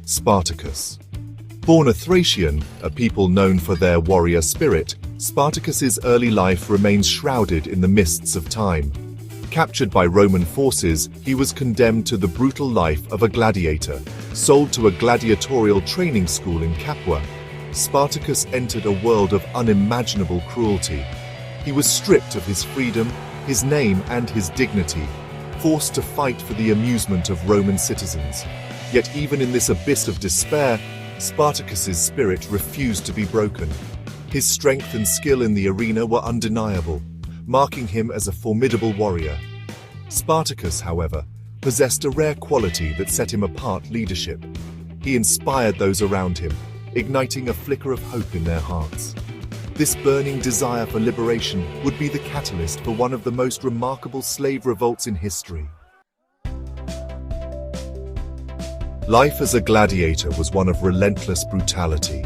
Spartacus. Born a Thracian, a people known for their warrior spirit, Spartacus's early life remains shrouded in the mists of time. Captured by Roman forces, he was condemned to the brutal life of a gladiator, sold to a gladiatorial training school in Capua. Spartacus entered a world of unimaginable cruelty. He was stripped of his freedom, his name, and his dignity, forced to fight for the amusement of Roman citizens. Yet even in this abyss of despair, Spartacus's spirit refused to be broken. His strength and skill in the arena were undeniable, marking him as a formidable warrior. Spartacus, however, possessed a rare quality that set him apart: leadership. He inspired those around him, igniting a flicker of hope in their hearts. This burning desire for liberation would be the catalyst for one of the most remarkable slave revolts in history. Life as a gladiator was one of relentless brutality.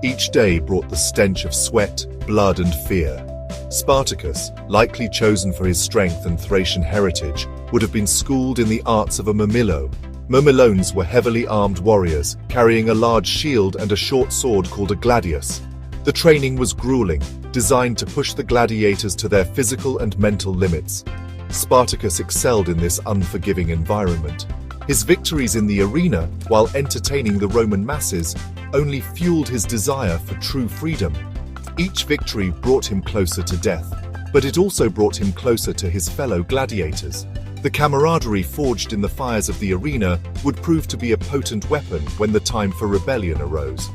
Each day brought the stench of sweat, blood, and fear. Spartacus, likely chosen for his strength and Thracian heritage, would have been schooled in the arts of a mirmillo. Mirmilones were heavily armed warriors, carrying a large shield and a short sword called a gladius. The training was grueling, designed to push the gladiators to their physical and mental limits. Spartacus excelled in this unforgiving environment. His victories in the arena, while entertaining the Roman masses, only fueled his desire for true freedom. Each victory brought him closer to death, but it also brought him closer to his fellow gladiators. The camaraderie forged in the fires of the arena would prove to be a potent weapon when the time for rebellion arose.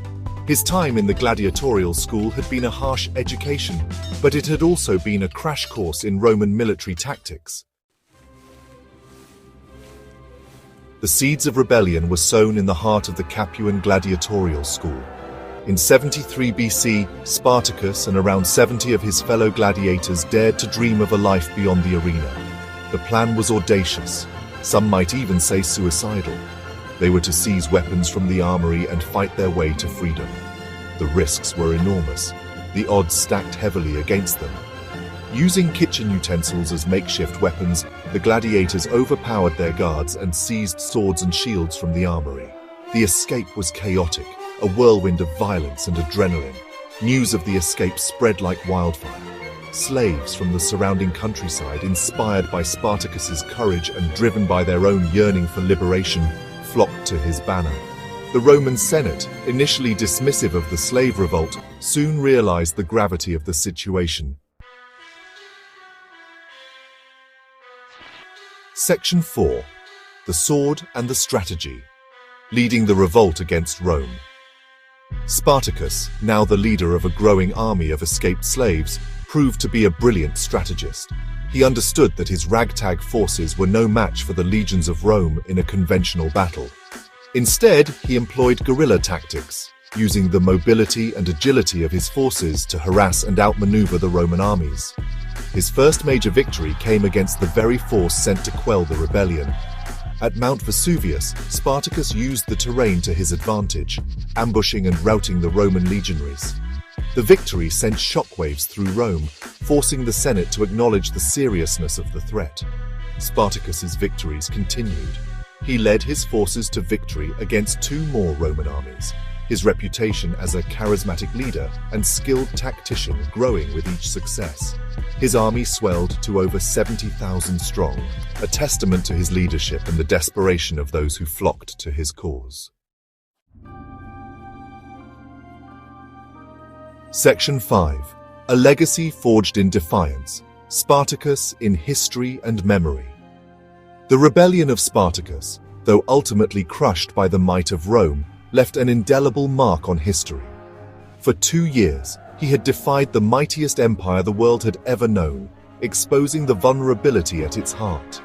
His time in the gladiatorial school had been a harsh education, but it had also been a crash course in Roman military tactics. The seeds of rebellion were sown in the heart of the Capuan gladiatorial school. In 73 BC, Spartacus and around 70 of his fellow gladiators dared to dream of a life beyond the arena. The plan was audacious, some might even say suicidal. They were to seize weapons from the armory and fight their way to freedom. The risks were enormous, the odds stacked heavily against them. Using kitchen utensils as makeshift weapons, the gladiators overpowered their guards and seized swords and shields from the armory. The escape was chaotic, a whirlwind of violence and adrenaline. News of the escape spread like wildfire. Slaves from the surrounding countryside, inspired by Spartacus's courage and driven by their own yearning for liberation, flocked to his banner. The Roman Senate, initially dismissive of the slave revolt, soon realized the gravity of the situation. Section 4. The Sword and the Strategy. Leading the revolt against Rome. Spartacus, now the leader of a growing army of escaped slaves, proved to be a brilliant strategist. He understood that his ragtag forces were no match for the legions of Rome in a conventional battle. Instead, he employed guerrilla tactics, using the mobility and agility of his forces to harass and outmaneuver the Roman armies. His first major victory came against the very force sent to quell the rebellion. At Mount Vesuvius, Spartacus used the terrain to his advantage, ambushing and routing the Roman legionaries. The victory sent shockwaves through Rome, forcing the Senate to acknowledge the seriousness of the threat. Spartacus's victories continued. He led his forces to victory against 2 more Roman armies, his reputation as a charismatic leader and skilled tactician growing with each success. His army swelled to over 70,000 strong, a testament to his leadership and the desperation of those who flocked to his cause. Section 5. A Legacy Forged in Defiance. Spartacus in History and Memory. The rebellion of Spartacus, though ultimately crushed by the might of Rome, left an indelible mark on history. For 2 years, he had defied the mightiest empire the world had ever known, exposing the vulnerability at its heart.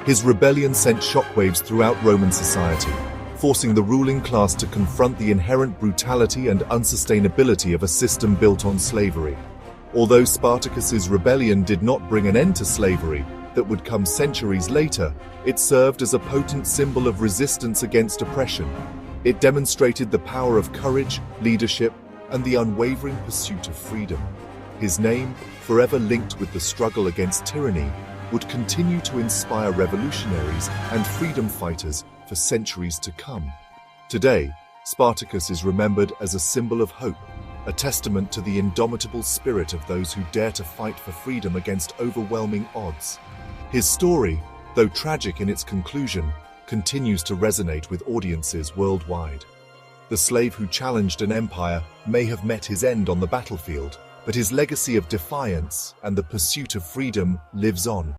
His rebellion sent shockwaves throughout Roman society, forcing the ruling class to confront the inherent brutality and unsustainability of a system built on slavery. Although Spartacus's rebellion did not bring an end to slavery that would come centuries later, it served as a potent symbol of resistance against oppression. It demonstrated the power of courage, leadership, and the unwavering pursuit of freedom. His name, forever linked with the struggle against tyranny, would continue to inspire revolutionaries and freedom fighters for centuries to come. Today, Spartacus is remembered as a symbol of hope, a testament to the indomitable spirit of those who dare to fight for freedom against overwhelming odds. His story, though tragic in its conclusion, continues to resonate with audiences worldwide. The slave who challenged an empire may have met his end on the battlefield, but his legacy of defiance and the pursuit of freedom lives on.